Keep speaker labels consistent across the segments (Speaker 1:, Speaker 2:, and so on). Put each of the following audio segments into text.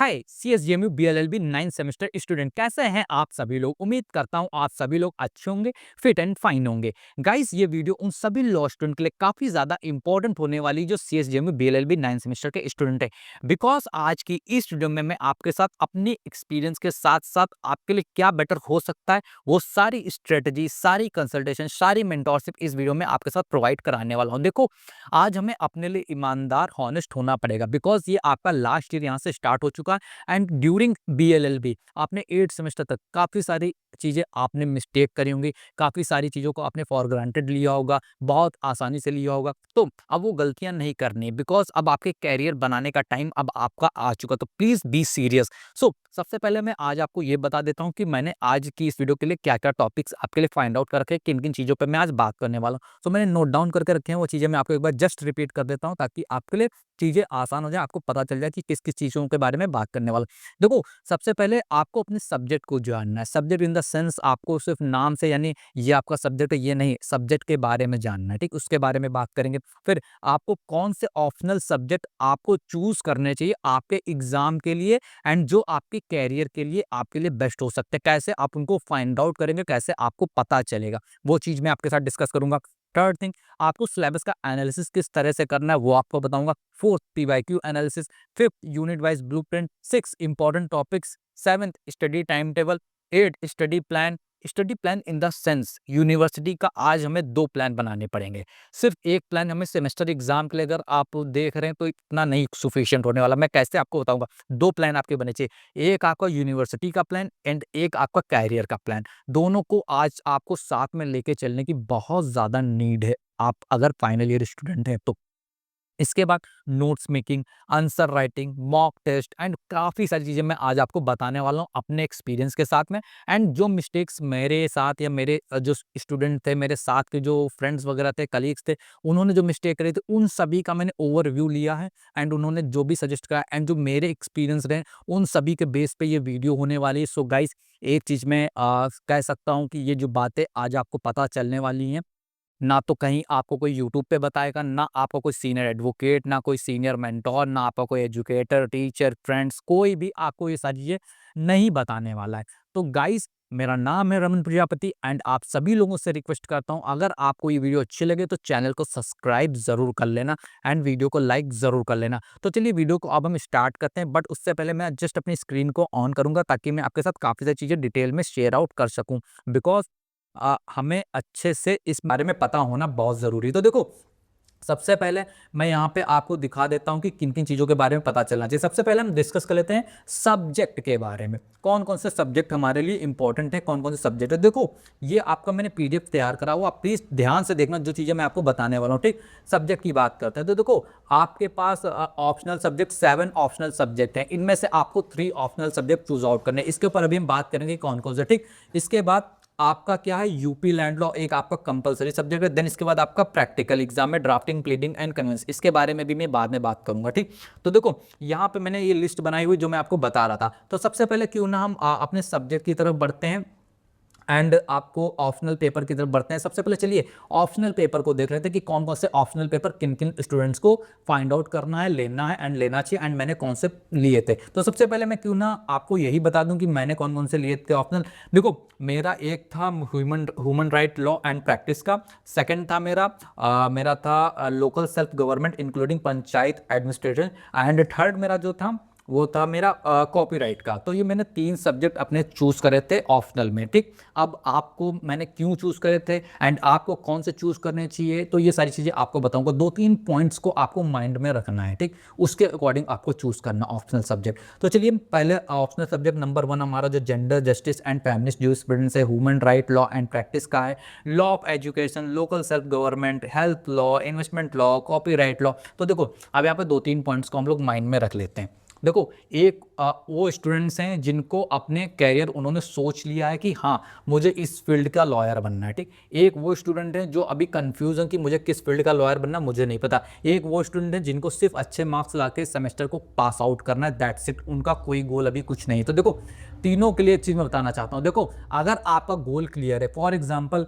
Speaker 1: हाय CSJMU BLLB 9th semester student, कैसे हैं आप सभी लोग। उम्मीद करता हूं आप सभी लोग अच्छे होंगे, फिट एंड फाइन होंगे। गाइस, ये वीडियो उन सभी लॉ स्टूडेंट के लिए काफी ज्यादा इंपॉर्टेंट होने वाली जो CSJMU BLLB 9th सेमेस्टर के स्टूडेंट है। बिकॉज आज की इस वीडियो में मैं आपके साथ अपनी एक्सपीरियंस के साथ साथ आपके लिए क्या बेटर हो सकता है वो सारी स्ट्रेटजी, सारी कंसल्टेशन, सारी मेंटोरशिप इस वीडियो में आपके साथ प्रोवाइड कराने वाला हूं। देखो, आज हमें अपने लिए ईमानदार, हॉनेस्ट होना पड़ेगा बिकॉज ये आपका लास्ट ईयर यहाँ से स्टार्ट हो चुका है एंड ड्यूरिंग BLLB आपने 8 सेमेस्टर तक काफ़ी सारी चीज़ें आपने मिस्टेक करी होंगी, काफ़ी सारी चीज़ों को आपने फॉर ग्रांटेड लिया होगा, बहुत आसानी से लिया होगा। तो अब वो गलतियां नहीं करनी बिकॉज अब आपके कैरियर बनाने का टाइम अब आपका आ चुका। तो प्लीज़ बी सीरियस। सो सबसे पहले मैं आज आपको ये बता देता हूँ कि मैंने आज की इस वीडियो के लिए क्या क्या टॉपिक्स आपके लिए फाइंड आउट कर रखे हैं, किन किन चीज़ों पर मैं आज बात करने वाला हूँ। सो मैंने नोट डाउन करके रखे हैं, वो चीज़ें मैं आपको एक बार जस्ट रिपीट कर देता हूँ ताकि आपके लिए चीज़ें आसान हो जाए, आपको पता चल जाए कि किस किस चीज़ों के बारे में बात करने वाला। देखो, सबसे पहले आपको अपने सब्जेक्ट को जानना है। सब्जेक्ट इन द सेंस आपको सिर्फ नाम से यानी ये आपका सब्जेक्ट है ये नहीं, सब्जेक्ट के बारे में जानना है, ठीक, उसके बारे में बात करेंगे। फिर आपको कौन से ऑप्शनल सब्जेक्ट आपको चूज करने चाहिए आपके एग्जाम के लिए एंड जो आपके कैरियर के लिए आपके लिए बेस्ट हो सकते हैं, कैसे आप उनको फाइंड आउट करेंगे, कैसे आपको पता चलेगा, वो चीज़ मैं आपके साथ डिस्कस करूंगा। थर्ड थिंग, आपको सिलेबस का एनालिसिस किस तरह से करना है वो आपको बताऊंगा। Fourth, PYQ analysis. Fifth, unit wise blueprint. Six, important topics. Seventh, study time table. Eight, study plan. Study plan in the sense university का आज हमें 2 प्लान बनाने पड़ेंगे। सिर्फ एक प्लान हमें सेमेस्टर एग्जाम के लिए अगर आप देख रहे हैं तो इतना नहीं सफिशिएंट होने वाला। मैं कैसे आपको बताऊंगा, 2 प्लान आपके बने चाहिए, एक आपका यूनिवर्सिटी का प्लान एंड एक आपका कैरियर का प्लान। दोनों को आज आपको साथ में लेके चलने की बहुत ज्यादा नीड है, आप अगर फाइनल ईयर स्टूडेंट हैं तो। इसके बाद notes making, answer writing, mock test and काफ़ी सारी चीज़ें मैं आज आपको बताने वाला हूँ अपने एक्सपीरियंस के साथ में। एंड जो मिस्टेक्स मेरे साथ या मेरे जो स्टूडेंट थे, मेरे साथ के जो फ्रेंड्स वगैरह थे, कलीग्स थे, उन्होंने जो मिस्टेक करी थी उन सभी का मैंने ओवरव्यू लिया है एंड उन्होंने जो भी सजेस्ट करा एंड जो मेरे एक्सपीरियंस रहे उन सभी के बेस पे ये वीडियो होने वाली है। सो गाइस, एक चीज़ मैं कह सकता हूँ कि ये जो बातें आज आपको पता चलने वाली हैं, ना तो कहीं आपको कोई यूट्यूब पे बताएगा, ना आपका कोई सीनियर एडवोकेट, ना कोई सीनियर मेंटोर, ना आपका कोई एजुकेटर, टीचर, फ्रेंड्स, कोई भी आपको ये सारी चीज़ें नहीं बताने वाला है। तो गाइस, मेरा नाम है रमन प्रजापति एंड आप सभी लोगों से रिक्वेस्ट करता हूँ, अगर आपको ये वीडियो अच्छी लगे तो चैनल को सब्सक्राइब ज़रूर कर लेना एंड वीडियो को लाइक ज़रूर कर लेना। तो चलिए वीडियो को अब हम स्टार्ट करते हैं, बट उससे पहले मैं जस्ट अपनी स्क्रीन को ऑन करूँगा ताकि मैं आपके साथ काफ़ी सारी चीज़ें डिटेल में शेयर आउट कर सकूँ। बिकॉज़ हमें अच्छे से इस बारे में पता होना बहुत ज़रूरी है। तो देखो, सबसे पहले मैं यहाँ पे आपको दिखा देता हूँ कि किन-किन चीज़ों के बारे में पता चलना चाहिए। सबसे पहले हम डिस्कस कर लेते हैं सब्जेक्ट के बारे में। कौन-कौन से सब्जेक्ट हमारे लिए इंपॉर्टेंट है, कौन-कौन से सब्जेक्ट है। देखो, ये आपका मैंने PDF तैयार करा हुआ, आप प्लीज़ ध्यान से देखना जो चीज़ें मैं आपको बताने वाला हूँ, ठीक? सब्जेक्ट की बात करते हैं तो देखो, आपके पास ऑप्शनल सब्जेक्ट 7 ऑप्शनल सब्जेक्ट हैं। इनमें से आपको 3 ऑप्शनल सब्जेक्ट चूज़ आउट करने हैं। इसके ऊपर अभी हम बात करेंगे कौन-कौन से, ठीक? इसके बाद आपका क्या है, यूपी लैंड लॉ एक आपका कंपलसरी सब्जेक्ट है। देन इसके बाद आपका प्रैक्टिकल एग्जाम में ड्राफ्टिंग, प्लीडिंग एंड कन्वेंस, इसके बारे में भी मैं बाद में बात करूंगा, ठीक। तो देखो, यहाँ पे मैंने ये लिस्ट बनाई हुई जो मैं आपको बता रहा था। तो सबसे पहले क्यों ना हम अपने सब्जेक्ट की तरफ बढ़ते हैं एंड आपको ऑप्शनल पेपर की तरफ बढ़ते हैं। सबसे पहले चलिए ऑप्शनल पेपर को देख रहे थे कि कौन कौन से ऑप्शनल पेपर किन किन स्टूडेंट्स को फाइंड आउट करना है, लेना है एंड लेना चाहिए एंड मैंने कौन से लिए थे। तो सबसे पहले मैं क्यों ना आपको यही बता दूं कि मैंने कौन कौन से लिए थे ऑप्शनल। देखो, मेरा एक था human right law and practice का। सेकंड था मेरा था local self government including panchayat administration and third मेरा जो था वो था मेरा कॉपीराइट का। तो ये मैंने 3 सब्जेक्ट अपने चूज करे थे ऑप्शनल में, ठीक। अब आपको मैंने क्यों चूज करे थे एंड आपको कौन से चूज करने चाहिए, तो ये सारी चीजें आपको बताऊंगा। 2-3 पॉइंट्स को आपको माइंड में रखना है, ठीक, उसके अकॉर्डिंग आपको चूज करना ऑप्शनल सब्जेक्ट। तो चलिए पहले ऑप्शनल सब्जेक्ट नंबर 1 हमारा जो gender justice and feminist jurisprudence है, human right law and practice का है, law of education, local self government, health law, investment law, copyright law. तो देखो, अब यहाँ पे 2-3 पॉइंट्स को हम लोग माइंड में रख लेते हैं। देखो, एक वो स्टूडेंट्स हैं जिनको अपने कैरियर उन्होंने सोच लिया है कि हाँ मुझे इस फील्ड का लॉयर बनना है, ठीक। एक वो स्टूडेंट है जो अभी कंफ्यूज है कि मुझे किस फील्ड का लॉयर बनना मुझे नहीं पता। एक वो स्टूडेंट है जिनको सिर्फ अच्छे मार्क्स ला के सेमेस्टर को पास आउट करना है, दैट्स इट, उनका कोई गोल अभी कुछ नहीं। तो देखो, तीनों के लिए एक चीज़ मैं बताना चाहता हूँ। देखो, अगर आपका गोल क्लियर है, फॉर एग्जाम्पल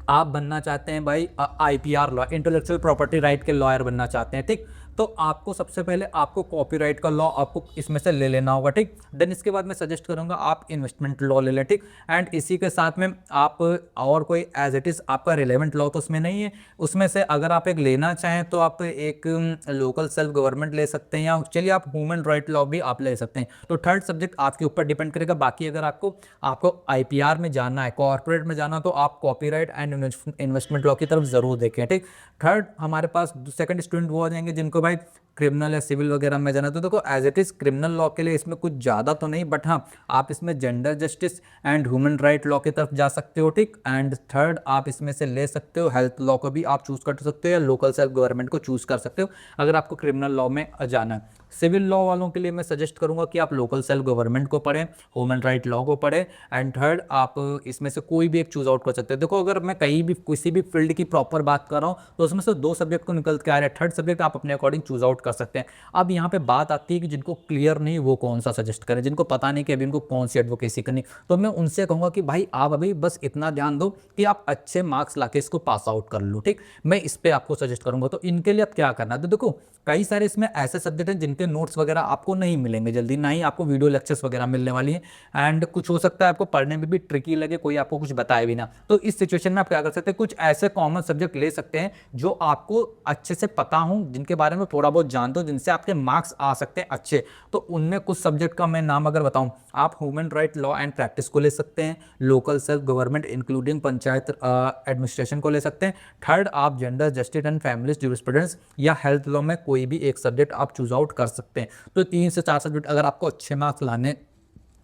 Speaker 1: आप बनना चाहते हैं भाई IPR law, intellectual property right के लॉयर बनना चाहते हैं, ठीक, तो आपको सबसे पहले आपको कॉपीराइट का लॉ आपको इसमें से ले लेना होगा, ठीक। देन इसके बाद मैं सजेस्ट करूंगा आप इन्वेस्टमेंट लॉ ले लें, ठीक। एंड इसी के साथ में आप और कोई एज इट इज़ आपका रिलेवेंट लॉ तो उसमें नहीं है, उसमें से अगर आप एक लेना चाहें तो आप एक लोकल सेल्फ गवर्नमेंट ले सकते हैं, या चलिए आप ह्यूमन राइट लॉ भी आप ले सकते हैं। तो थर्ड सब्जेक्ट आपके ऊपर डिपेंड करेगा। बाकी अगर आपको आपको आईपीआर में जाना है, कॉर्पोरेट में जाना, तो आप कॉपीराइट एंड इन्वेस्टमेंट लॉ की तरफ जरूर देखें, ठीक। थर्ड हमारे पास सेकंड स्टूडेंट वो आ जाएंगे जिनको भाई क्रिमिनल या सिविल वगैरह में जाना। तो देखो as it is criminal law के लिए इसमें कुछ ज़्यादा तो नहीं, बट हाँ आप इसमें gender justice and human right law की तरफ जा सकते हो, ठीक। एंड थर्ड आप इसमें से ले सकते हो हेल्थ लॉ को भी आप चूज कर सकते हो, या लोकल सेल्फ गवर्नमेंट को चूज कर सकते हो अगर आपको क्रिमिनल लॉ में जाना है। सिविल लॉ वालों के लिए मैं सजेस्ट करूंगा कि आप लोकल सेल्फ गवर्नमेंट को पढ़ें, ह्यूमन राइट लॉ को पढ़ें, एंड थर्ड आप इसमें से कोई भी एक चूज आउट कर सकते हैं। देखो अगर मैं कहीं भी किसी भी फील्ड की प्रॉपर बात कर रहा हूँ तो उसमें से 2 सब्जेक्ट को निकल के आ रहा है, थर्ड सब्जेक्ट आप अपने अकॉर्डिंग चूज आउट कर सकते हैं। अब यहाँ पे बात आती है कि जिनको क्लियर नहीं वो कौन सा सजेस्ट करें, जिनको पता नहीं कि अभी उनको कौन सी एडवोकेसी करनी, तो मैं उनसे कहूँगा कि भाई आप अभी बस इतना ध्यान दो कि आप अच्छे मार्क्स लाके इसको पास आउट कर लो, ठीक। मैं इस पर आपको सजेस्ट करूंगा। तो इनके लिए अब क्या करना है, तो देखो कई सारे इसमें ऐसे सब्जेक्ट हैं जिनके नोट्स वगैरह आपको नहीं मिलेंगे जल्दी, ना ही आपको वीडियो लेक्चर्स वगैरह मिलने वाली हैं, एंड कुछ हो सकता है आपको पढ़ने में भी ट्रिकी लगे, कोई आपको कुछ बताए भी ना। तो इस सिचुएशन में आप क्या कर सकते हैं, कुछ ऐसे कॉमन सब्जेक्ट ले सकते हैं जो आपको अच्छे से पता हो, जिनके बारे में थोड़ा बहुत जानते हो, जिनसे आपके मार्क्स आ सकते हैं अच्छे। तो उनमें कुछ सब्जेक्ट का मैं नाम अगर बताऊं, आप human right law and practice को ले सकते हैं, local self government including panchayat administration को ले सकते हैं, थर्ड आप gender justice and family jurisprudence या हेल्थ लॉ में कोई भी एक सब्जेक्ट आप चूज आउट कर सकते हैं। तो 3 से 4 सब्जेक्ट अगर आपको अच्छे मार्क्स लाने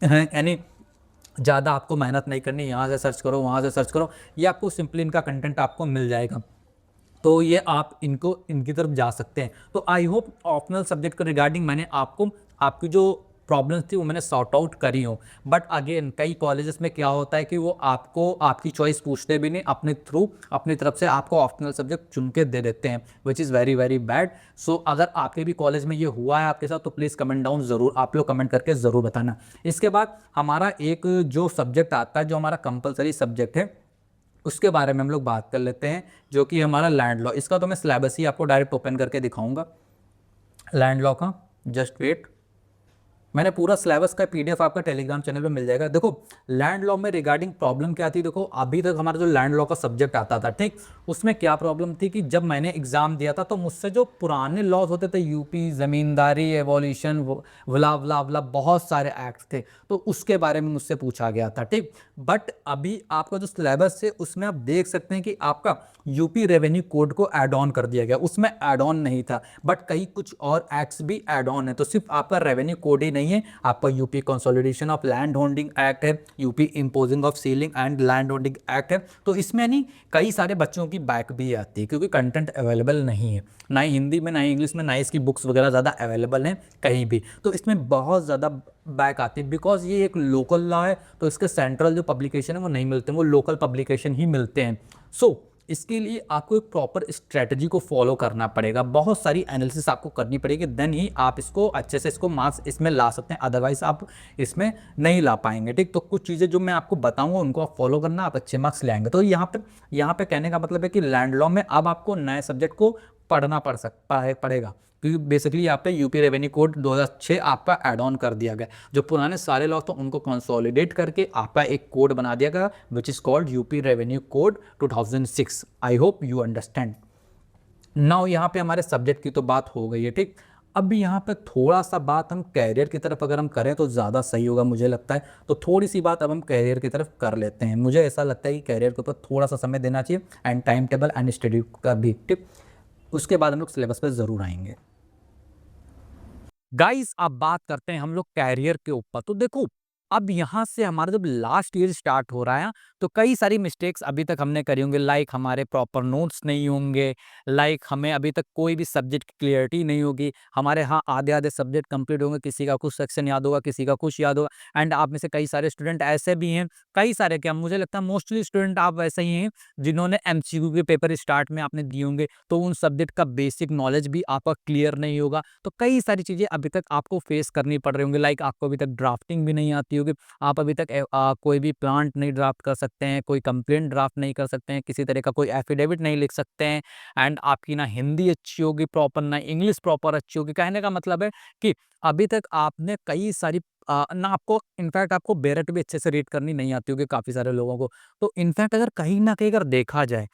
Speaker 1: हैं, यानी ज़्यादा आपको मेहनत नहीं करनी, यहाँ से सर्च करो वहाँ से सर्च करो, ये आपको सिंपली इनका कंटेंट आपको मिल जाएगा, तो ये आप इनको इनकी तरफ जा सकते हैं। तो आई होप ऑप्शनल सब्जेक्ट के रिगार्डिंग मैंने आपको आपकी जो प्रॉब्लम्स थी वो मैंने सॉर्ट आउट करी हो। बट अगेन कई कॉलेजेस में क्या होता है कि वो आपको आपकी चॉइस पूछते भी नहीं, अपने थ्रू अपनी तरफ से आपको ऑप्शनल सब्जेक्ट चुन के दे देते हैं, which is very very bad. So अगर आपके भी कॉलेज में ये हुआ है आपके साथ तो प्लीज़ कमेंट डाउन ज़रूर आप लोग कमेंट करके ज़रूर बताना। इसके बाद हमारा एक जो सब्जेक्ट आता है, जो हमारा कंपलसरी सब्जेक्ट है, उसके बारे में हम लोग बात कर लेते हैं, जो कि हमारा लैंड लॉ। इसका तो मैं सिलेबस ही आपको डायरेक्ट ओपन करके दिखाऊंगा लैंड लॉ का, जस्ट वेट। मैंने पूरा सिलेबस का पीडीएफ आपका टेलीग्राम चैनल पे मिल जाएगा। देखो लैंड लॉ में रिगार्डिंग प्रॉब्लम क्या थी, देखो अभी तक हमारा जो लैंड लॉ का सब्जेक्ट आता था, ठीक, उसमें क्या प्रॉब्लम थी कि जब मैंने एग्जाम दिया था तो मुझसे जो पुराने लॉज होते थे, यूपी जमींदारी एवोल्यूशन वला वला वला बहुत सारे एक्ट थे, तो उसके बारे में मुझसे पूछा गया था, ठीक। बट अभी आपका जो सिलेबस है उसमें आप देख सकते हैं कि आपका यूपी रेवेन्यू कोड को ऐड ऑन कर दिया गया, उसमें ऐड ऑन नहीं था, बट कई कुछ और एक्ट्स भी ऐड ऑन है। तो सिर्फ आपका रेवेन्यू कोड ही नहीं है, आपका UP consolidation of land holding act है, UP imposing of ceiling and land holding act है। तो इसमें नहीं कई सारे बच्चों की बैक भी आती है, क्योंकि कंटेंट अवेलेबल नहीं है, ना ही हिंदी में ना ही इंग्लिश में, ना ही इसकी बुक्स वगैरह ज़्यादा अवेलेबल हैं कहीं भी। तो इसमें बहुत ज़्यादा बैक आती है, बिकॉज ये एक लोकल लॉ है, तो इसके सेंट्रल जो पब्लिकेशन है वो नहीं मिलते, वो लोकल पब्लिकेशन ही मिलते हैं। सो इसके लिए आपको एक प्रॉपर स्ट्रेटजी को फॉलो करना पड़ेगा, बहुत सारी एनालिसिस आपको करनी पड़ेगी, देन ही आप इसको अच्छे से इसको मार्क्स इसमें ला सकते हैं, अदरवाइज आप इसमें नहीं ला पाएंगे, ठीक। तो कुछ चीज़ें जो मैं आपको बताऊंगा उनको आप फॉलो करना, आप अच्छे मार्क्स ले आएंगे। तो यहाँ पे कहने का मतलब है कि लैंड लॉ में अब आपको नए सब्जेक्ट को पढ़ना पड़ेगा, क्योंकि बेसिकली यहाँ पे यूपी रेवेन्यू कोड 2006 आपका ऐड ऑन कर दिया गया, जो पुराने सारे लॉ तो उनको कंसोलिडेट करके आपका एक कोड बना दिया गया, which is called UP revenue code 2006। I hope you understand. Now यहाँ पे हमारे सब्जेक्ट की तो बात हो गई है, ठीक। अब यहाँ पे थोड़ा सा बात हम कैरियर की तरफ अगर हम करें तो ज़्यादा सही होगा मुझे लगता है, तो थोड़ी सी बात अब हम कैरियर की तरफ कर लेते हैं। मुझे ऐसा लगता है कि कैरियर के ऊपर थोड़ा सा समय देना चाहिए, and time table and study का भी, ठीक। उसके बाद हम लोग सिलेबस पे ज़रूर आएंगे। गाइस अब बात करते हैं हम लोग कैरियर के ऊपर। तो देखो अब यहाँ से हमारा जब लास्ट ईयर स्टार्ट हो रहा है, तो कई सारी मिस्टेक्स अभी तक हमने करी होंगे, लाइक हमारे प्रॉपर नोट्स नहीं होंगे, लाइक हमें अभी तक कोई भी सब्जेक्ट की क्लियरिटी नहीं होगी, हमारे यहाँ आधे आधे सब्जेक्ट कंप्लीट होंगे, किसी का कुछ सेक्शन याद होगा, किसी का कुछ याद होगा। एंड आप में से कई सारे स्टूडेंट ऐसे भी हैं, कई सारे क्या मुझे लगता है मोस्टली स्टूडेंट आप वैसे ही हैं जिन्होंने एमसीक्यू के पेपर स्टार्ट में आपने दिए होंगे, तो उन सब्जेक्ट का बेसिक नॉलेज भी आपका क्लियर नहीं होगा। तो कई सारी चीज़ें अभी तक आपको फेस करनी पड़ रही होंगी, लाइक आपको अभी तक ड्राफ्टिंग भी नहीं आती होगी। आप अभी तक कोई भी प्लांट नहीं ड्राफ्ट कर सकते हैं, कोई कंप्लेंट ड्राफ्ट नहीं कर सकते हैं, किसी तरह का कोई एफिडेविट नहीं लिख सकते हैं। एंड आपकी ना हिंदी अच्छी होगी प्रॉपर, ना इंग्लिश प्रॉपर अच्छी होगी। कहने का मतलब है कि अभी तक आपने कई सारी ना आपको इनफैक्ट आपको बेरेट भी अच्छे से रीड करनी नहीं आती होगी काफ़ी सारे लोगों को। तो इनफैक्ट अगर कहीं न कहीं अगर देखा जाए,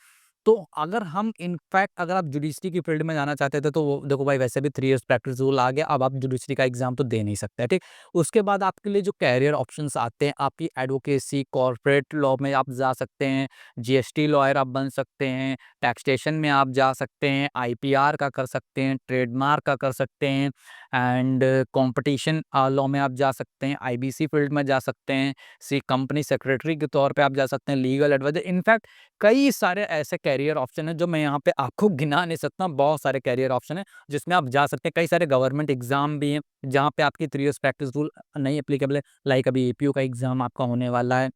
Speaker 1: तो अगर हम इनफैक्ट अगर आप जुडिशरी की फील्ड में जाना चाहते थे, तो वो देखो भाई वैसे भी 3 इयर्स प्रैक्टिस रूल आ गया, अब आप जुडिशरी का एग्ज़ाम तो दे नहीं सकते, ठीक? उसके बाद आपके लिए जो करियर ऑप्शंस आते हैं, आपकी एडवोकेसी, कॉर्पोरेट लॉ में आप जा सकते हैं, जीएसटी लॉयर आप बन सकते हैं, टैक्सेशन में आप जा सकते हैं, आईपीआर का कर सकते हैं, ट्रेडमार्क का कर सकते हैं एंड कॉम्पिटिशन लॉ में आप जा सकते हैं, आईबीसी फील्ड में जा सकते हैं, कंपनी सेक्रेटरी के तौर पे आप जा सकते हैं, लीगल एडवाइज़र। इनफैक्ट कई सारे ऐसे करियर ऑप्शन हैं जो मैं यहाँ पे आपको गिना नहीं सकता, बहुत सारे करियर ऑप्शन हैं जिसमें आप जा सकते हैं। कई सारे गवर्नमेंट एग्ज़ाम भी हैं जहाँ पे आपकी 3 इयर्स प्रैक्टिस रूल नहीं एप्लीकेबल है। लाइक अभी एपीओ का एग्ज़ाम आपका होने वाला है।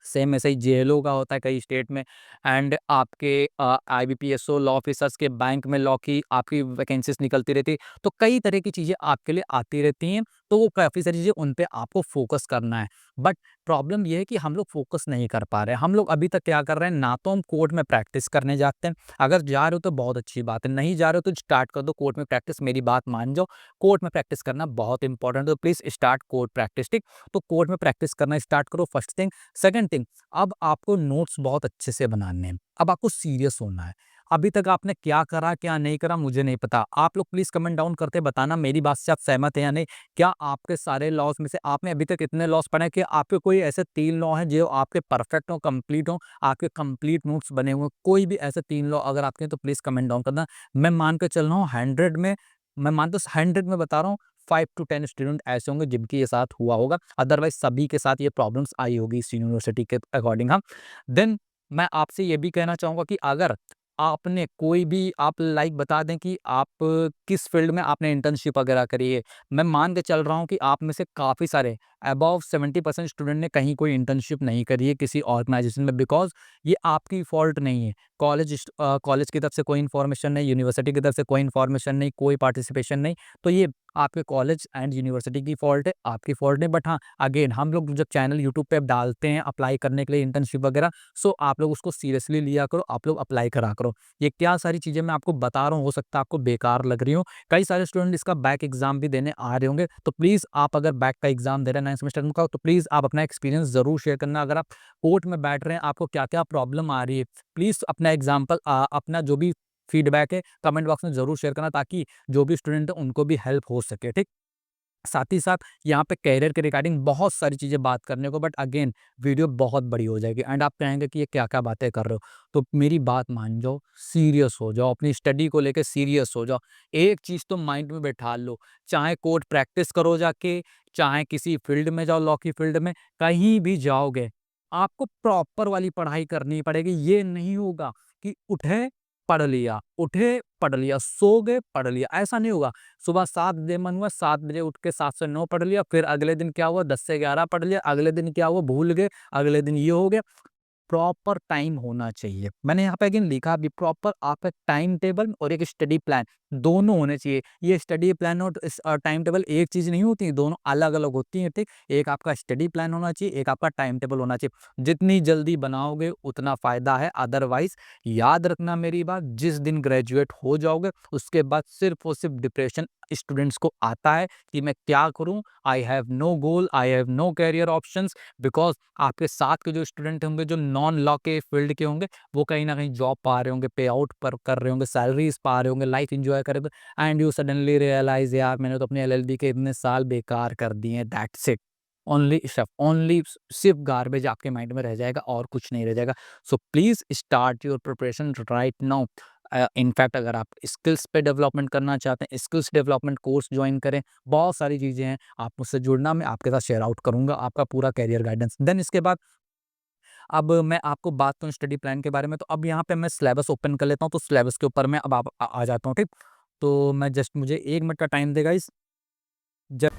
Speaker 1: सेम ऐसे ही जेएलओ का होता है कई स्टेट में एंड आपके आईबीपीएसओ लॉ ऑफिसर्स के बैंक में लॉ की आपकी वैकेंसीज निकलती रहती है। तो कई तरह की चीज़ें आपके लिए आती रहती हैं, तो वो काफ़ी सारी चीज़ें उन पे आपको फोकस करना है। बट प्रॉब्लम ये है कि हम लोग फोकस नहीं कर पा रहे हैं। हम लोग अभी तक क्या कर रहे हैं, ना तो हम कोर्ट में प्रैक्टिस करने जाते हैं, अगर जा रहे हो तो बहुत अच्छी बात है, नहीं जा रहे हो तो स्टार्ट कर दो कोर्ट में प्रैक्टिस। मेरी बात मान जाओ, कोर्ट में प्रैक्टिस करना बहुत इंपॉर्टेंट है, तो प्लीज़ स्टार्ट कोर्ट प्रैक्टिस, ठीक? तो कोर्ट में प्रैक्टिस करना स्टार्ट करो, फर्स्ट थिंग। सेकंड थिंग, अब आपको नोट्स बहुत अच्छे से बनाने हैं। अब आपको सीरियस होना है। अभी तक आपने क्या करा, क्या नहीं करा मुझे नहीं पता। आप लोग प्लीज़ कमेंट डाउन करके बताना मेरी बात से आप सहमत हैं या नहीं? क्या आपके सारे लॉज़ में से आपने अभी तक इतने लॉज़ पढ़े हैं कि आपके कोई ऐसे 3 लॉ हैं जो आपके परफेक्ट हों, कंप्लीट हों, आपके कंप्लीट नोट्स बने हुए हों? कोई भी ऐसे 3 लॉ अगर आपके हैं तो प्लीज़ कमेंट डाउन करना। मैं मान के चल रहा हूँ 100 में, मैं मानता हूँ 100 में बता रहा हूँ 5 टू 10 स्टूडेंट ऐसे होंगे जिनके ये साथ हुआ होगा। अदरवाइज़ सभी के साथ ये प्रॉब्लम्स आई होगी इस यूनिवर्सिटी के अकॉर्डिंग, हाँ। देन मैं आपसे ये भी कहना चाहूँगा कि अगर आपने कोई भी आप लाइक बता दें कि आप किस फ़ील्ड में आपने इंटर्नशिप वगैरह करी है। मैं मान के चल रहा हूँ कि आप में से काफ़ी सारे अबव 70% स्टूडेंट ने कहीं कोई इंटर्नशिप नहीं करी है किसी ऑर्गनाइज़ेशन में, बिकॉज़ ये आपकी फ़ॉल्ट नहीं है। कॉलेज की तरफ से कोई इन्फॉर्मेशन नहीं, यूनिवर्सिटी की तरफ से कोई इन्फॉर्मेशन नहीं, कोई पार्टिसिपेशन नहीं, तो ये आपके कॉलेज एंड यूनिवर्सिटी की फ़ॉल्ट है, आपकी फ़ॉल्ट नहीं। बट हाँ, अगेन हम लोग जब चैनल यूट्यूब पे डालते हैं अप्लाई करने के लिए इंटर्नशिप वगैरह, सो आप लोग उसको सीरियसली लिया करो, आप लोग अप्लाई करा करो। ये क्या सारी चीज़ें मैं आपको बता रहा हूँ, हो सकता है आपको बेकार लग रही हो। कई सारे स्टूडेंट इसका बैक एग्ज़ाम भी देने आ रहे होंगे, तो प्लीज़ आप अगर बैक का एग्ज़ाम दे रहे हैं 9th सेमेस्टर का, तो प्लीज़ आप अपना एक्सपीरियंस ज़रूर शेयर करना। अगर आप कोर्ट में बैठ रहे हैं, आपको क्या-क्या प्रॉब्लम आ रही है, प्लीज़ अपना एग्ज़ाम्पल अपना जो भी फीडबैक है कमेंट बॉक्स में ज़रूर शेयर करना, ताकि जो भी स्टूडेंट है उनको भी हेल्प हो सके, ठीक? साथ ही साथ यहाँ पे करियर के रिगार्डिंग बहुत सारी चीज़ें बात करने को, बट अगेन वीडियो बहुत बड़ी हो जाएगी एंड आप कहेंगे कि ये क्या-क्या बातें कर रहे हो। तो मेरी बात मान जाओ, सीरियस हो जाओ, अपनी स्टडी को लेके सीरियस हो जाओ। एक चीज़ तो माइंड में बैठा लो, चाहे कोर्ट प्रैक्टिस करो जाके, चाहे किसी फील्ड में जाओ, लॉ की फील्ड में, कहीं भी जाओगे, आपको प्रॉपर वाली पढ़ाई करनी पड़ेगी। ये नहीं होगा कि उठे, पढ़ लिया, सो गए, पढ़ लिया, ऐसा नहीं होगा। सुबह 7 बजे मन हुआ, 7 बजे उठ के 7 से 9 पढ़ लिया, फिर अगले दिन क्या हुआ 10 से 11 पढ़ लिया, अगले दिन क्या हुआ भूल गए, अगले दिन ये हो गया। प्रॉपर टाइम होना चाहिए। मैंने यहाँ पे अगेन लिखा भी, प्रॉपर आपका टाइम टेबल और एक स्टडी प्लान दोनों होने चाहिए। ये स्टडी प्लान और टाइम टेबल एक चीज़ नहीं होती है, दोनों अलग-अलग होती हैं, ठीक? एक आपका स्टडी प्लान होना चाहिए, एक आपका टाइम टेबल होना चाहिए। जितनी जल्दी बनाओगे उतना फ़ायदा है, अदरवाइज़ याद रखना मेरी बात, जिस दिन ग्रेजुएट हो जाओगे उसके बाद सिर्फ़ और सिर्फ़ डिप्रेशन स्टूडेंट्स को आता है कि मैं क्या करूँ? I have no goal, I have no career options, because आपके साथ के जो स्टूडेंट होंगे, जो नॉन लॉ के फील्ड के होंगे, वो कहीं न कहीं जॉब पा रहे होंगे, पे आउट पर कर रहे होंगे, सैलरीज़ पा रहे होंगे, लाइफ एन्जॉय कर रहे होंगे एंड यू सडनली रियलाइज़ यार मैंने तो अपने एलएलबी के इतने साल बेकार कर दिए हैं, दैट्स इट। ओनली सिर्फ़ गार्बेज आपके माइंड में रह जाएगा और कुछ नहीं रह जाएगा। So please start your preparation right now. In fact अगर आप स्किल्स पे डेवलपमेंट करना चाहते हैं, स्किल्स डेवलपमेंट कोर्स जॉइन करें, बहुत सारी चीज़ें हैं। आप मुझसे जुड़ना, मैं आपके साथ शेयर आउट करूँगा आपका पूरा करियर गाइडेंस। देन इसके बाद अब मैं आपको बात करूँ स्टडी प्लान के बारे में, तो अब यहाँ पे मैं सिलेबस ओपन कर लेता हूँ, तो सिलेबस के ऊपर मैं अब आ जाता हूँ, ठीक? तो मैं जस्ट मुझे 1 मिनट का टाइम दें गाइज़। ज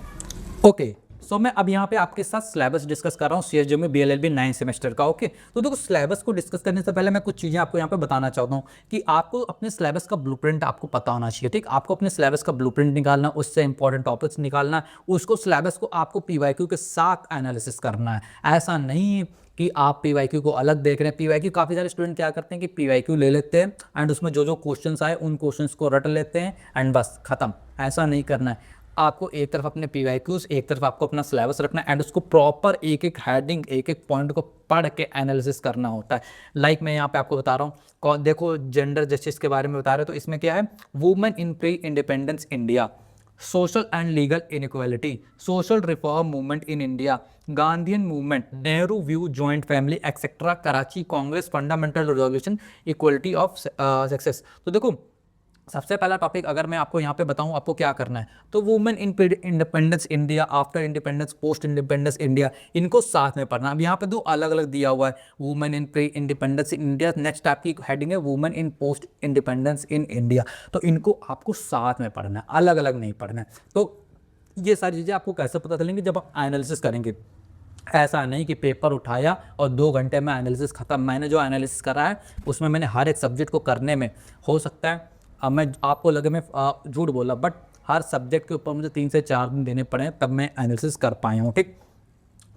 Speaker 1: ओके, सो मैं अब यहाँ पे आपके साथ सिलेबस डिस्कस कर रहा हूँ सीएसजे में बीएलएलबी 9 सेमेस्टर का। ओके, तो देखो सिलेबस को डिस्कस करने से पहले मैं कुछ चीज़ें आपको यहाँ पे बताना चाहता हूँ कि आपको अपने सिलेबस का ब्लूप्रिंट आपको पता होना चाहिए। ठीक, आपको अपने सिलेबस का ब्लूप्रिंट निकालना, उससे इंपॉर्टेंट टॉपिक्स निकालना, उसको सिलेबस को आपको पीवाईक्यू के साथ एनालिसिस करना है। ऐसा नहीं है कि आप पीवाईक्यू को अलग देख रहे हैं। पीवाईक्यू काफ़ी सारे स्टूडेंट क्या करते हैं कि पीवाईक्यू ले लेते हैं एंड उसमें जो जो क्वेश्चंस आए उन क्वेश्चंस को रट लेते हैं एंड बस खत्म। ऐसा नहीं करना है। आपको एक तरफ अपने पीवाईक्यूज, एक तरफ आपको अपना सिलेबस रखना है एंड उसको प्रॉपर एक एक हेडिंग, एक एक पॉइंट को पढ़ के एनालिसिस करना होता है। लाइक मैं यहाँ पे आपको बता रहा हूँ, देखो जेंडर जस्टिस के बारे में बता रहे हो, तो इसमें क्या है, women in pre independence India, social and legal inequality, social reform movement in India, Gandhian movement, Nehru view, joint family etcetera, Karachi Congress, fundamental resolution, equality of success. तो देखो सबसे पहला टॉपिक अगर मैं आपको यहाँ पे बताऊँ आपको क्या करना है, तो women in independence India, after independence, post independence India, इनको साथ में पढ़ना। अब यहाँ पे दो अलग अलग दिया हुआ है, women in pre independence India, next आपकी हेडिंग है women in post independence in India. तो इनको आपको साथ में पढ़ना है, अलग अलग नहीं पढ़ना है। तो ये सारी चीज़ें आपको कैसे पता चलेंगी, जब आप एनालिसिस करेंगे। ऐसा नहीं कि पेपर उठाया और 2 घंटे में एनालिसिस खत्म। मैंने जो एनालिसिस करा है उसमें मैंने हर एक सब्जेक्ट को करने में, हो सकता है अब मैं आपको लगे मैं झूठ बोला, बट हर सब्जेक्ट के ऊपर मुझे 3 से 4 दिन देने पड़े तब मैं एनालिसिस कर पाया हूँ। ठीक,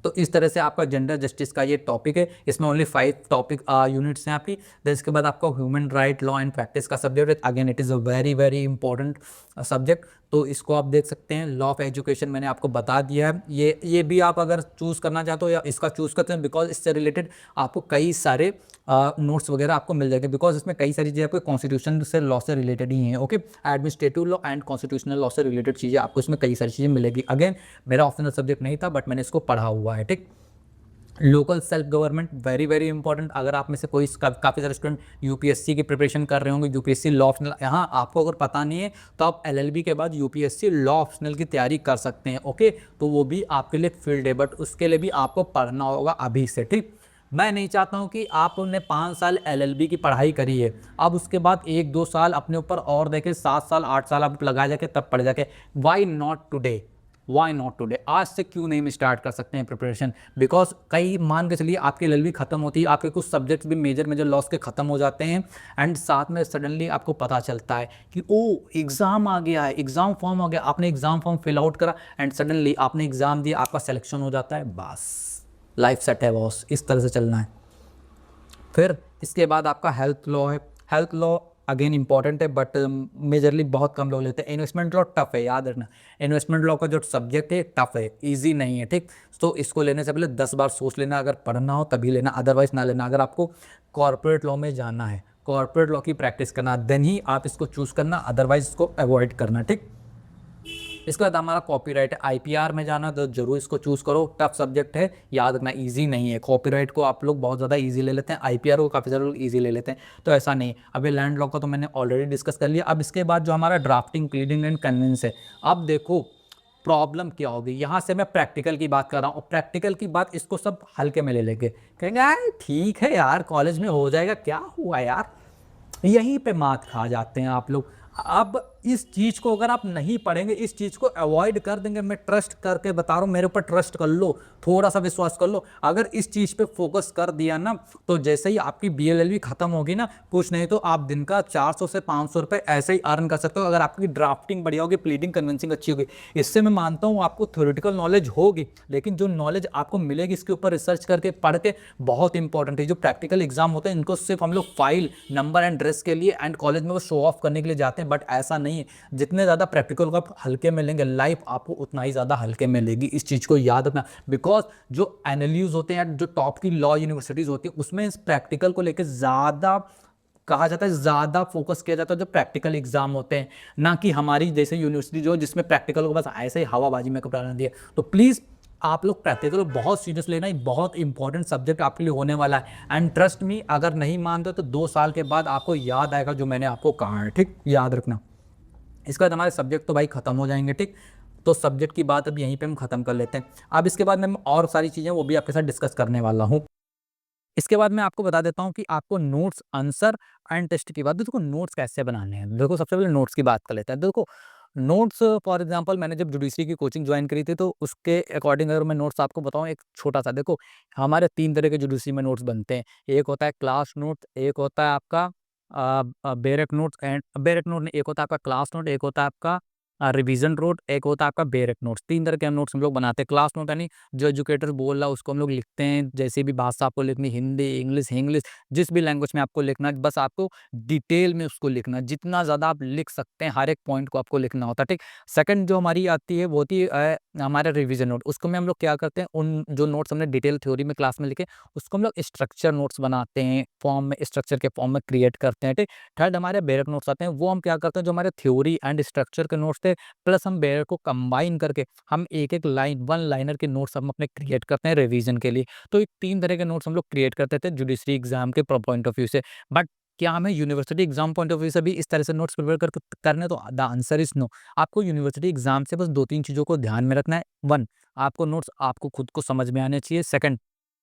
Speaker 1: तो इस तरह से आपका जेंडर जस्टिस का ये टॉपिक है। इसमें ओनली 5 टॉपिक यूनिट्स हैं आपकी। देन इसके बाद आपका human right, law and practice का सब्जेक्ट है। Again it is a very very important subject, तो इसको आप देख सकते हैं। लॉ ऑफ एजुकेशन मैंने आपको बता दिया है, ये भी आप अगर चूज़ करना चाहते हो या इसका चूज़ करते हैं, बिकॉज इससे रिलेटेड आपको कई सारे नोट्स वगैरह आपको मिल जाएंगे, बिकॉज इसमें कई सारी चीज़ें आपके कॉन्स्टिट्यूशन से लॉ से रिलेटेड ही हैं। Okay, administrative law and constitutional law से रिलेटेड चीज़ें आपको इसमें कई सारी चीज़ें मिलेगी। अगेन मेरा ऑप्शनल सब्जेक्ट नहीं था बट मैंने इसको पढ़ा हुआ है। ठीक, local self government very very important. अगर आप में से कोई काफ़ी सारे स्टूडेंट यूपीएससी की प्रिपरेशन कर रहे होंगे, यूपीएससी लॉ ऑप्शनल, यहाँ आपको अगर पता नहीं है तो आप एलएलबी के बाद यूपीएससी लॉ ऑप्शनल की तैयारी कर सकते हैं। ओके, तो वो भी आपके लिए फील्ड है, बट उसके लिए भी आपको पढ़ना होगा अभी से। ठीक, मैं नहीं चाहता हूँ कि आपने 5 साल एलएलबी की पढ़ाई करी है, अब उसके बाद 1-2 साल अपने ऊपर और देखें, 7 साल 8 साल आप लगा जाके तब पढ़ जाके। Why not today, why not today, आज से क्यों नहीं स्टार्ट कर सकते हैं प्रिपरेशन। बिकॉज कई मान के चलिए आपकी एलएलबी खत्म होती है, आपके कुछ सब्जेक्ट्स भी मेजर मेजर लॉस के खत्म हो जाते हैं एंड साथ में सडनली आपको पता चलता है कि ओ एग्ज़ाम आ गया है, एग्ज़ाम फॉर्म आ गया, आपने एग्ज़ाम फॉर्म फिल आउट करा एंड सडनली आपने एग्ज़ाम दिया, आपका सिलेक्शन हो जाता है, बस लाइफ सेट है बॉस। इस तरह से चलना है। फिर इसके बाद आपका हेल्थ लॉ है। हेल्थ लॉ अगेन इंपॉर्टेंट है बट मेजरली बहुत कम लोग लेते हैं। इन्वेस्टमेंट लॉ टफ है, याद रखना, इन्वेस्टमेंट लॉ का जो सब्जेक्ट है टफ है, इजी नहीं है। ठीक, तो इसको लेने से पहले 10 बार सोच लेना, अगर पढ़ना हो तभी लेना, अदरवाइज ना लेना। अगर आपको कॉर्पोरेट लॉ में जाना है, कॉर्पोरेट लॉ की प्रैक्टिस करना, देन ही आप इसको चूज़ करना, अदरवाइज इसको अवॉइड करना। ठीक, इसके बाद हमारा कॉपीराइट है। आईपीआर में जाना तो जरूर इसको चूज़ करो, टफ सब्जेक्ट है, याद रखना इजी नहीं है। कॉपीराइट को आप लोग बहुत ज़्यादा इजी ले लेते हैं, आईपीआर को काफ़ी सारे लोग इजी ले लेते हैं, तो ऐसा नहीं। अभी लैंड लॉ का तो मैंने ऑलरेडी डिस्कस कर लिया। अब इसके बाद जो हमारा ड्राफ्टिंग, प्लीडिंग एंड कन्विंस है। अब देखो प्रॉब्लम क्या होगी, यहाँ से मैं प्रैक्टिकल की बात कर रहा हूँ, और प्रैक्टिकल की बात इसको सब हल्के में ले लेंगे, कहेंगे यार ठीक है यार कॉलेज में हो जाएगा, क्या हुआ यार, यहीं पे मात खा जाते हैं आप लोग। अब इस चीज़ को अगर आप नहीं पढ़ेंगे, इस चीज़ को अवॉइड कर देंगे, मैं ट्रस्ट करके बता रहा हूँ, मेरे ऊपर ट्रस्ट कर लो, थोड़ा सा विश्वास कर लो। अगर इस चीज़ पे फोकस कर दिया ना, तो जैसे ही आपकी बीएलएलबी खत्म होगी ना, कुछ नहीं तो आप दिन का 400 से 500 रुपये ऐसे ही अर्न कर सकते हो, अगर आपकी ड्राफ्टिंग बढ़िया होगी, प्लीडिंग कन्विंसिंग अच्छी होगी। इससे मैं मानता हूँ आपको थ्योरेटिकल नॉलेज होगी, लेकिन जो नॉलेज आपको मिलेगी इसके ऊपर रिसर्च करके पढ़ के, बहुत इंपॉर्टेंट है। जो प्रैक्टिकल एग्जाम होते हैं इनको सिर्फ हम लोग फाइल नंबर एंड ड्रेस के लिए एंड कॉलेज में वो शो ऑफ करने के लिए जाते हैं, बट ऐसा नहीं है। जितने ज़्यादा प्रैक्टिकल को आप हल्के में लेंगे, लाइफ आपको उतना ही ज़्यादा हल्के में लेगी, इस चीज़ को याद रखना। बिकॉज जो एनएलयूज होते हैं, जो टॉप की लॉ यूनिवर्सिटीज़ होती है, उसमें इस प्रैक्टिकल को लेकर ज़्यादा कहा जाता है, ज़्यादा फोकस किया जाता है जो प्रैक्टिकल एग्जाम होते हैं, ना कि हमारी जैसे यूनिवर्सिटी जो जिसमें प्रैक्टिकल को बस ऐसे ही हवाबाजी में कपड़ा दिया। तो प्लीज़ आप लोग प्रैक्टिकल बहुत सीरियस लेना, बहुत इंपॉर्टेंट सब्जेक्ट आपके लिए होने वाला है। एंड ट्रस्ट मी, अगर नहीं मानते तो 2 साल के बाद आपको याद आएगा जो मैंने आपको कहा है। ठीक, याद रखना। इसके बाद हमारे सब्जेक्ट तो भाई खत्म हो जाएंगे। ठीक, तो सब्जेक्ट की बात अब यहीं पे हम खत्म कर लेते हैं। अब इसके बाद मैं और सारी चीज़ें वो भी आपके साथ डिस्कस करने वाला हूँ। इसके बाद मैं आपको बता देता हूँ कि आपको नोट्स, आंसर एंड टेस्ट की बात। देखो नोट्स कैसे बनाने हैं, देखो सबसे पहले नोट्स की बात कर लेते हैं। देखो नोट्स फॉर एग्जांपल मैंने जब जुडिशरी की कोचिंग ज्वाइन करी थी तो उसके अकॉर्डिंग अगर मैं नोट्स आपको बताऊँ एक छोटा-सा देखो, हमारे 3 तरह के जुडिशरी में नोट्स बनते हैं। एक होता है क्लास नोट, एक होता है आपका Barack notes and Barack note नहीं, एक होता है आपका क्लास नोट, एक होता है आपका रिवीजन नोट, एक होता है आपका बेरेक नोट्स। 3 तरह के हम नोट्स हम लोग बनाते हैं। क्लास नोट यानी जो एजुकेटर बोल रहा है उसको हम लोग लिखते हैं, जैसे भी भाषा आपको लिखनी हिंदी, इंग्लिश, हिंग्लिश जिस भी लैंग्वेज में आपको लिखना है, बस आपको डिटेल में उसको लिखना है। जितना ज़्यादा आप लिख सकते हैं, हर एक पॉइंट को आपको लिखना होता है, ठीक? सेकंड जो हमारी आती है वो होती है हमारा रिवीजन नोट। उसको में हम लोग क्या करते हैं, उन जो नोट्स हमने डिटेल थ्योरी में क्लास में लिखे, उसको हम लोग स्ट्रक्चर नोट्स बनाते हैं, फॉर्म में स्ट्रक्चर के फॉर्म में क्रिएट करते हैं, ठीक? थर्ड हमारे बेरक नोट्स आते हैं, वो हम क्या करते हैं, जो हमारे थ्योरी एंड स्ट्रक्चर के नोट्स थे, प्लस हम बेरक को कंबाइन करके हम एक-एक लाइन, वन लाइनर के नोट्स हम अपने क्रिएट करते हैं रिवीजन के लिए। तो ये 3 तरह के नोट्स हम लोग क्रिएट करते थे जुडिशरी एग्ज़ाम के पॉइंट ऑफ व्यू से। बट क्या हमें university exam point of view से भी इस तरह से नोट्स प्रिपेयर करने? तो द आंसर इज़ नो। आपको यूनिवर्सिटी एग्ज़ाम से बस 2-3 चीज़ों को ध्यान में रखना है। 1 आपको नोट्स आपको खुद को समझ में आने चाहिए। सेकंड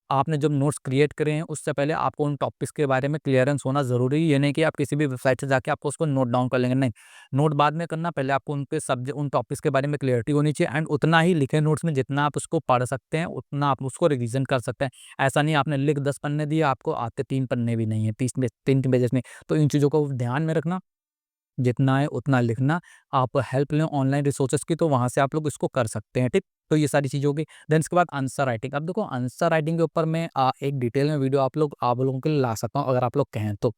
Speaker 1: आपने जब नोट्स क्रिएट करे हैं, उससे पहले आपको उन टॉपिक्स के बारे में क्लियरेंस होना ज़रूरी है। ये नहीं कि आप किसी भी वेबसाइट से जाके आपको उसको नोट डाउन कर लेंगे, नहीं। नोट बाद में करना, पहले आपको उन टॉपिक्स के बारे में क्लैरिटी होनी चाहिए एंड उतना ही लिखें नोट्स में जितना आप उसको पढ़ सकते हैं, उतना आप उसको रिवीज़न कर सकते हैं। ऐसा नहीं आपने लिख 10 पन्ने दिए, आपको आते 3 पन्ने भी नहीं है, 30 में 3 पेजेज़ में। तो इन चीज़ों को ध्यान में रखना, जितना है उतना लिखना। आप हेल्प लें ऑनलाइन रिसोर्सेज़ की, तो वहाँ से आप लोग इसको कर सकते हैं, ठीक? तो ये सारी चीज़ें हो गई। देन इसके बाद आंसर राइटिंग। अब देखो आंसर राइटिंग के ऊपर मैं एक डिटेल में वीडियो आप लोगों के लिए ला सकता हूँ अगर आप लोग कहें तो।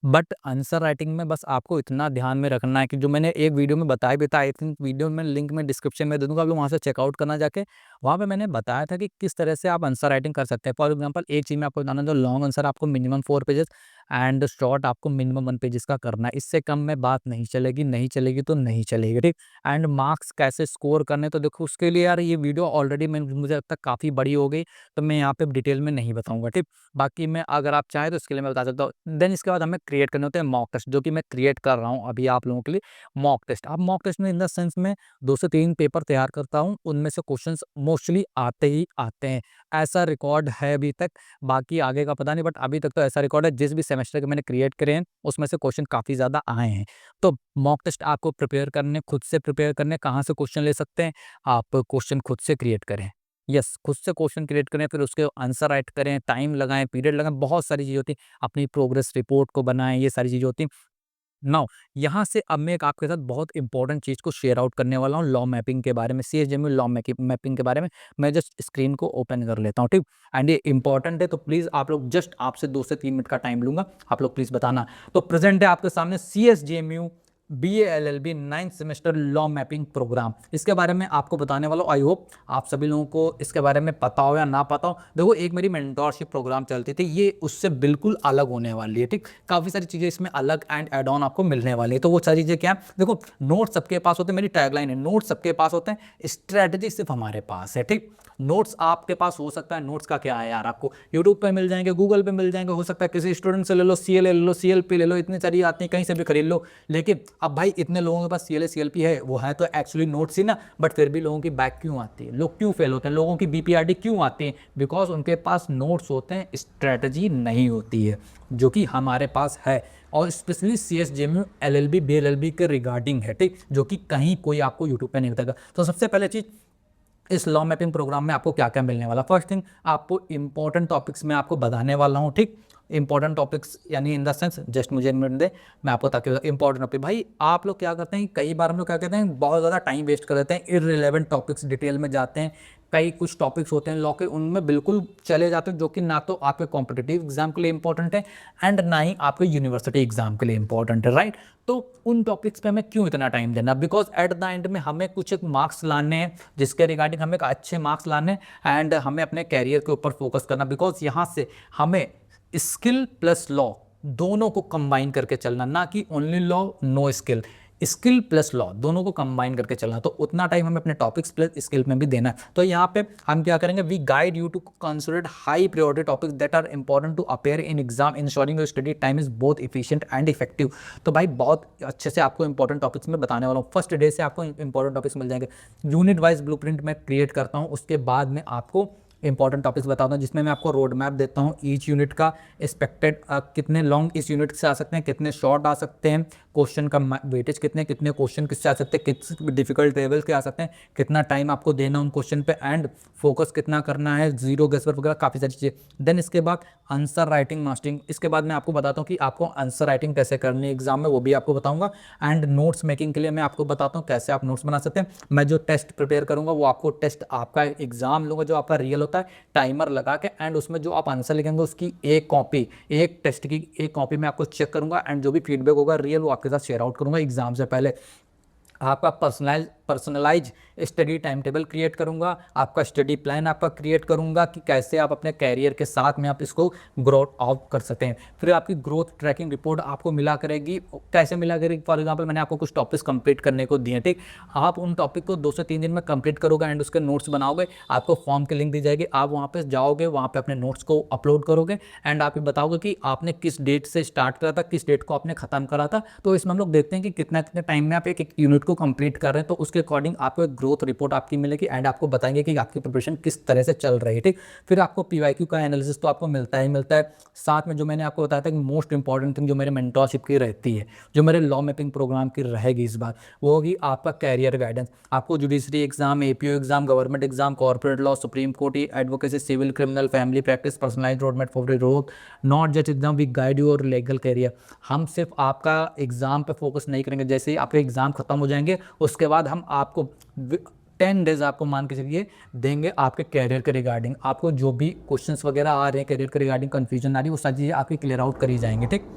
Speaker 1: बट आंसर राइटिंग में बस आपको इतना ध्यान में रखना है कि जो मैंने एक वीडियो में बताया भी था, आई थिंक वीडियो में लिंक मैं डिस्क्रिप्शन में दे दूँगा, आप लोग वहाँ से चेकआउट करना जाके। वहाँ पे मैंने बताया था कि किस तरह से आप आंसर राइटिंग कर सकते हैं। फॉर एग्जांपल एक चीज़ मैं आपको बताना, जो लॉन्ग आंसर आपको मिनिमम 4 पेजेज़ एंड शॉर्ट आपको मिनिमम 1 पेजेज़ का करना है। इससे कम में बात नहीं चलेगी, नहीं चलेगी तो नहीं चलेगी, ठीक? एंड मार्क्स कैसे स्कोर करने, तो देखो उसके लिए यार ये वीडियो ऑलरेडी मुझे लगता है काफ़ी बड़ी हो गई, तो मैं यहाँ पे डिटेल में नहीं बताऊँगा, ठीक? बाकी मैं अगर आप चाहें तो इसके लिए मैं बता सकता हूँ। देन इसके बाद हमें क्रिएट करने होते हैं मॉक टेस्ट, जो कि मैं क्रिएट कर रहा हूँ अभी आप लोगों के लिए मॉक टेस्ट। अब मॉक टेस्ट में इन द सेंस में 2 से 3 पेपर तैयार करता हूँ, उनमें से क्वेश्चंस मोस्टली आते ही आते हैं। ऐसा रिकॉर्ड है अभी तक, बाकी आगे का पता नहीं, बट अभी तक तो ऐसा रिकॉर्ड है जिस भी सेमेस्टर के मैंने क्रिएट करे हैं, उसमें से क्वेश्चन काफ़ी ज़्यादा आए हैं। तो मॉक टेस्ट आपको प्रिपेयर करने, खुद से प्रिपेयर करने, कहाँ से क्वेश्चन ले सकते हैं? आप क्वेश्चन खुद से क्रिएट करें। यस, खुद से क्वेश्चन क्रिएट करें, फिर उसके आंसर राइट करें, टाइम लगाएँ, पीरियड लगाएँ, बहुत सारी चीज़ें होती हैं। अपनी प्रोग्रेस रिपोर्ट को बनाएँ, ये सारी चीज़ें होती हैं। नाउ यहाँ से अब मैं एक आपके साथ बहुत इंपॉर्टेंट चीज़ को शेयर आउट करने वाला हूँ लॉ मैपिंग के बारे में, सीएसजेएमयू लॉ मैपिंग के बारे में। मैं जस्ट स्क्रीन को ओपन कर लेता हूँ, ठीक? एंड ये इंपॉर्टेंट है, तो प्लीज़ आप लोग जस्ट आपसे 2 से 3 मिनट का टाइम लूँगा, आप लोग प्लीज़ बताना। तो प्रेज़ेंट है आपके सामने CSJMU BA LLB 9th semester law mapping program. इसके बारे में आपको बताने वाला हूँ। आई होप आप सभी लोगों को इसके बारे में पता हो या ना पता हो। देखो एक मेरी मेंटरशिप प्रोग्राम चलती थी, ये उससे बिल्कुल अलग होने वाली है, ठीक? काफ़ी सारी चीज़ें इसमें अलग एंड ऐड ऑन आपको मिलने वाली है। तो वो सारी चीज़ें क्या है? देखो नोट्स सबके पास होते हैं, मेरी टैगलाइन है, नोट्स सबके पास होते हैं, स्ट्रैटेजी सिर्फ हमारे पास है, ठीक? नोट्स आपके पास हो सकता है, नोट्स का क्या है यार, आपको यूट्यूब पे मिल जाएंगे, गूगल पे मिल जाएंगे, हो सकता है किसी स्टूडेंट से ले लो, सीएलए ले लो, सीएलपी ले लो, इतनी सारी आती हैं, कहीं से भी खरीद लो। लेकिन अब भाई इतने लोगों के पास सीएलए सीएलपी है, वो है तो एक्चुअली नोट्स ही ना, बट फिर भी लोगों की बैक क्यों आती है, लोग क्यों फेल होते हैं, लोगों की बीपीआरडी क्यों आती है? बिकॉज उनके पास नोट्स होते हैं, स्ट्रैटेजी नहीं होती है, जो कि हमारे पास है। और स्पेशली सीएसजेएमयू एलएलबी बीएलएलबी के रिगार्डिंग है, ठीक? जो कि कहीं कोई आपको यूट्यूब पे नहीं बताएगा। तो सबसे पहले चीज़, इस लॉ मैपिंग प्रोग्राम में आपको क्या क्या मिलने वाला? फर्स्ट थिंग, आपको इंपॉर्टेंट टॉपिक्स में आपको बताने वाला हूँ, ठीक? इंपॉर्टेंट टॉपिक्स यानी इन द सेंस, जस्ट मुझे 1 मिनट दे, मैं आपको ताकि इंपॉर्टेंट टॉपिक। भाई आप लोग क्या करते हैं, कई बार हम लोग क्या कहते हैं, बहुत ज़्यादा टाइम वेस्ट कर देते हैं, इररिलेवेंट टॉपिक्स डिटेल में जाते हैं। कई कुछ टॉपिक्स होते हैं लॉ के, उनमें बिल्कुल चले जाते हैं, जो कि ना तो आपके कॉम्पिटिटिव एग्जाम के लिए इंपॉर्टेंट है एंड ना ही आपके यूनिवर्सिटी एग्जाम के लिए इंपॉर्टेंट है, राइट? तो उन टॉपिक्स पे हमें क्यों इतना टाइम देना? बिकॉज एट द एंड में हमें कुछ एक मार्क्स लाने हैं, जिसके रिगार्डिंग हमें एक अच्छे मार्क्स लाने एंड हमें अपने कैरियर के ऊपर फोकस करना। बिकॉज यहाँ से हमें स्किल प्लस लॉ दोनों को कंबाइन करके चलना, ना कि only law no skill, skill plus law दोनों को कंबाइन करके चलना। तो उतना टाइम हमें अपने टॉपिक्स प्लस स्किल में भी देना है। तो यहाँ पे हम क्या करेंगे, we guide you to consider high priority topics that are important to appear in exam, ensuring your study time is both efficient and effective. तो भाई बहुत अच्छे से आपको इंपॉर्टेंट टॉपिक्स में बताने वाला हूँ। फर्स्ट डे से आपको इंपॉर्टेंट टॉपिक्स मिल जाएंगे। यूनिट वाइज ब्लूप्रिंट मैं क्रिएट करता हूँ, उसके बाद में आपको इंपॉर्टेंट टॉपिक्स बताता हूँ, जिसमें मैं आपको रोड मैप देता हूँ ईच यूनिट का, एक्सपेक्टेड कितने लॉन्ग इस यूनिट से आ सकते हैं, कितने शॉर्ट आ सकते हैं, क्वेश्चन का वेटेज कितने कितने क्वेश्चन किससे आ सकते हैं, किस डिफिकल्ट लेवल के आ सकते हैं, कितना टाइम आपको देना उन क्वेश्चन पे, एंड फोकस कितना करना है, जीरो गेस वर्क वगैरह काफ़ी सारी चीज़ें। देन इसके बाद आंसर राइटिंग मास्टरिंग, इसके बाद मैं आपको बताता हूँ कि आपको आंसर राइटिंग कैसे करनी है एग्जाम में, वो भी आपको बताऊंगा। एंड नोट्स मेकिंग के लिए मैं आपको बताता हूँ कैसे आप नोट्स बना सकते हैं। मैं जो टेस्ट प्रिपेयर करूंगा वो आपको टेस्ट आपका एग्जाम लूंगा जो आपका रियल होता है, टाइमर लगा के, एंड उसमें जो आप आंसर लिखेंगे उसकी एक कॉपी, एक टेस्ट की एक कॉपी मैं आपको चेक करूंगा, एंड जो भी फीडबैक होगा रियल वो आपके साथ शेयर आउट करूंगा एग्जाम से पहले। आपका personalize study time table create करूंगा, आपका स्टडी प्लान आपका क्रिएट करूंगा कि कैसे आप अपने कैरियर के साथ में आप इसको ग्रोथ आउट कर सकते हैं। फिर आपकी ग्रोथ ट्रैकिंग रिपोर्ट आपको मिला करेगी। कैसे मिला करेगी? फॉर एग्जांपल मैंने आपको कुछ टॉपिक्स कंप्लीट करने को दिए, ठीक, आप उन टॉपिक को 2 से 3 दिन में कंप्लीट करोगे एंड उसके नोट्स बनाओगे, आपको फॉर्म की लिंक दी जाएगी, आप वहाँ पे जाओगे, वहाँ पे अपने नोट्स को अपलोड करोगे, एंड आप ये बताओगे कि आपने किस डेट से स्टार्ट करा था, किस डेट को आपने खत्म करा था। तो इसमें हम लोग देखते हैं कि कितना कितने टाइम में आप एक यूनिट को कंप्लीट कर रहे हैं, तो उसके अकॉर्डिंग आपको एक ग्रोथ रिपोर्ट आपकी मिलेगी, एंड आपको बताएंगे कि आपकी प्रिपरेशन किस तरह से चल रही है, ठीक। फिर आपको पीवाईक्यू का एनालिसिस तो आपको मिलता ही मिलता है, साथ में जो मैंने आपको बताया था कि मोस्ट इंपॉर्टेंट थिंग जो मेरे मेंटरशिप की रहती है, जो मेरे लॉ मैपिंग प्रोग्राम की रहेगी इस बार, वो होगी आपका कैरियर गाइडेंस। आपको judiciary exam, APO exam, government exam, corporate law, supreme court, advocacy, civil, criminal, family practice, personalized roadmap for growth, not just exam, we guide you और लीगल कैरियर। हम सिर्फ आपका एग्जाम पे फोकस नहीं करेंगे, जैसे ही आपके एग्जाम खत्म हो जाएंगे उसके बाद हम आपको 10 डेज आपको मान के चलिए देंगे आपके कैरियर के रिगार्डिंग। आपको जो भी क्वेश्चंस वगैरह आ रहे हैं कैरियर के रिगार्डिंग, कंफ्यूजन आ रही है, वो सारी चीज़ें आपकी क्लियर आउट करी जाएंगे, ठीक।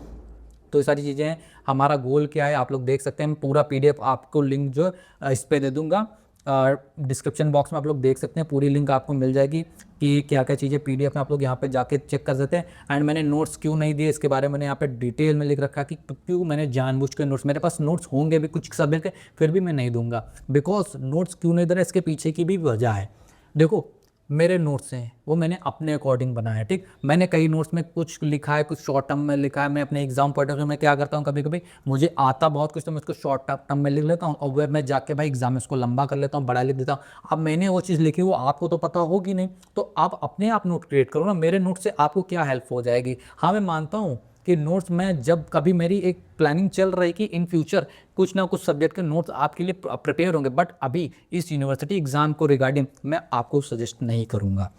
Speaker 1: तो ये सारी चीज़ें हैं। हमारा गोल क्या है आप लोग देख सकते हैं, पूरा पीडीएफ आपको लिंक जो इस पे दे दूंगा, डिस्क्रिप्शन बॉक्स में आप लोग देख सकते हैं, पूरी लिंक आपको मिल जाएगी कि क्या क्या चीज़ें पीडीएफ में आप लोग यहाँ पे जाके चेक कर सकते हैं। एंड मैंने नोट्स क्यों नहीं दिए इसके बारे में मैंने यहाँ पे डिटेल में लिख रखा कि क्यों मैंने जानबूझ के नोट्स, मेरे पास नोट्स होंगे भी कुछ सब्जेक्ट के, फिर भी मैं नहीं दूंगा। बिकॉज नोट्स क्यों नहीं दे रहा, इसके पीछे की भी वजह है। देखो, मेरे नोट्स हैं वो मैंने अपने अकॉर्डिंग बनाया है, ठीक। मैंने कई नोट्स में कुछ लिखा है, कुछ शॉर्ट टर्म में लिखा है। मैं अपने एग्जाम पॉइंट ऑफ व्यू में क्या करता हूँ, कभी कभी मुझे आता बहुत कुछ तो मैं उसको शॉर्ट टर्म में लिख लेता हूँ, और वह मैं जाके भाई एग्जाम में उसको लंबा कर लेता हूँ, बड़ा लिख देता हूँ। अब मैंने वो चीज़ लिखी वो आपको तो पता होगी नहीं, तो आप अपने आप नोट क्रिएट करो ना। मेरे नोट से आपको क्या हेल्प हो जाएगी? हाँ, मैं मानता हूँ कि नोट्स में जब कभी मेरी एक प्लानिंग चल रही कि इन फ्यूचर कुछ ना कुछ सब्जेक्ट के नोट्स आपके लिए प्रिपेयर होंगे, बट अभी इस यूनिवर्सिटी एग्जाम को रिगार्डिंग मैं आपको सजेस्ट नहीं करूँगा।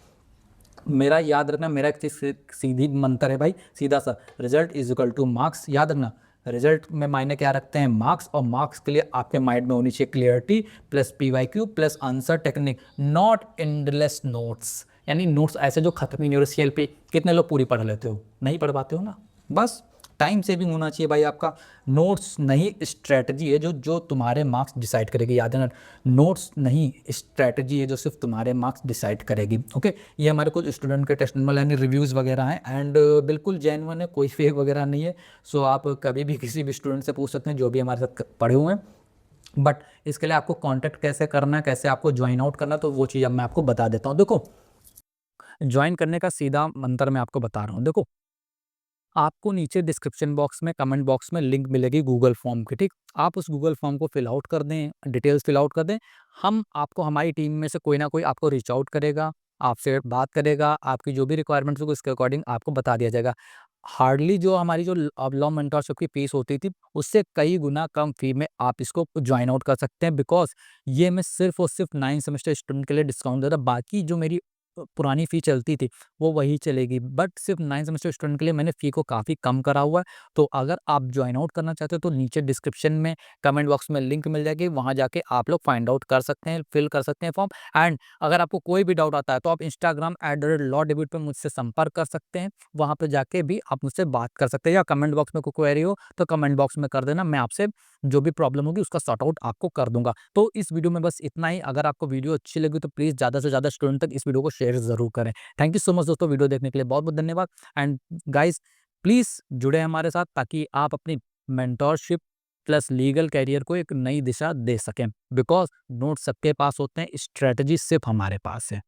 Speaker 1: मेरा याद रखना, मेरा एक सीधी मंत्र है भाई, सीधा सा, result is equal two marks. याद रखना, रिजल्ट में मायने क्या रखते हैं, मार्क्स, और मार्क्स के लिए आपके माइंड में होनी चाहिए clarity plus PYQ plus answer technique, not endless notes. यानी नोट्स ऐसे जो खत्म ही नहीं हो रहे। सीएलपी कितने लोग पूरी पढ़ लेते हो? नहीं पढ़ पाते हो ना। बस टाइम सेविंग होना चाहिए भाई आपका। नोट्स नहीं स्ट्रैटेजी है जो जो तुम्हारे मार्क्स डिसाइड करेगी। याद है ना, नोट्स नहीं स्ट्रैटेजी है जो सिर्फ तुम्हारे मार्क्स डिसाइड करेगी। ओके, ये हमारे कुछ स्टूडेंट के टेस्टिमोनियल यानी रिव्यूज़ वगैरह हैं, एंड बिल्कुल जेन्युइन है, कोई फेक वगैरह नहीं है। सो आप कभी भी किसी भी स्टूडेंट से पूछ सकते हैं जो भी हमारे साथ पढ़े हुए हैं। बट इसके लिए आपको कॉन्टैक्ट कैसे करना है, कैसे आपको ज्वाइन आउट करना, तो वो चीज़ अब मैं आपको बता देता हूँ। देखो, ज्वाइन करने का सीधा मंत्र मैं आपको बता रहा हूँ। देखो, आपको नीचे डिस्क्रिप्शन बॉक्स में, कमेंट बॉक्स में लिंक मिलेगी गूगल फॉर्म की, ठीक। आप उस गूगल फॉर्म को फिल आउट कर दें, डिटेल्स फिल आउट कर दें। हम आपको, हमारी टीम में से कोई ना कोई आपको रीच आउट करेगा, आपसे बात करेगा, आपकी जो भी रिक्वायरमेंट्स होगी उसके अकॉर्डिंग आपको बता दिया जाएगा। हार्डली जो हमारी जो अब लॉ मेंटरशिप की फीस होती थी उससे कई गुना कम फी में आप इसको ज्वाइन आउट कर सकते हैं, बिकॉज ये मैं सिर्फ और सिर्फ 9 सेमेस्टर स्टूडेंट के लिए डिस्काउंट दे रहा। बाकी जो मेरी पुरानी फ़ी चलती थी वो वही चलेगी, बट सिर्फ 9 सेमेस्टर स्टूडेंट के लिए मैंने फ़ी को काफ़ी कम करा हुआ है। तो अगर आप ज्वाइन आउट करना चाहते हो तो नीचे डिस्क्रिप्शन में, कमेंट बॉक्स में लिंक मिल जाएगी, वहाँ जाके आप लोग फाइंड आउट कर सकते हैं, फिल कर सकते हैं फॉर्म। एंड अगर आपको कोई भी डाउट आता है तो आप इंस्टाग्राम @lawdebut पे मुझसे संपर्क कर सकते हैं, वहाँ पे जाके भी आप मुझसे बात कर सकते हैं, या कमेंट बॉक्स में कोई क्वेरी हो तो कमेंट बॉक्स में कर देना, मैं आपसे जो भी प्रॉब्लम होगी उसका सॉर्ट आउट आपको कर दूंगा। तो इस वीडियो में बस इतना ही। अगर आपको वीडियो अच्छी लगी तो प्लीज़ ज़्यादा से ज़्यादा स्टूडेंट तक इस वीडियो को शेयर ज़रूर करें। थैंक यू सो मच दोस्तों, वीडियो देखने के लिए बहुत बहुत धन्यवाद। एंड गाइस, प्लीज़ जुड़े हमारे साथ ताकि आप अपनी मेंटोरशिप प्लस लीगल कैरियर को एक नई दिशा दे सकें, बिकॉज नोट्स सबके पास होते हैं, स्ट्रेटजी सिर्फ हमारे पास है।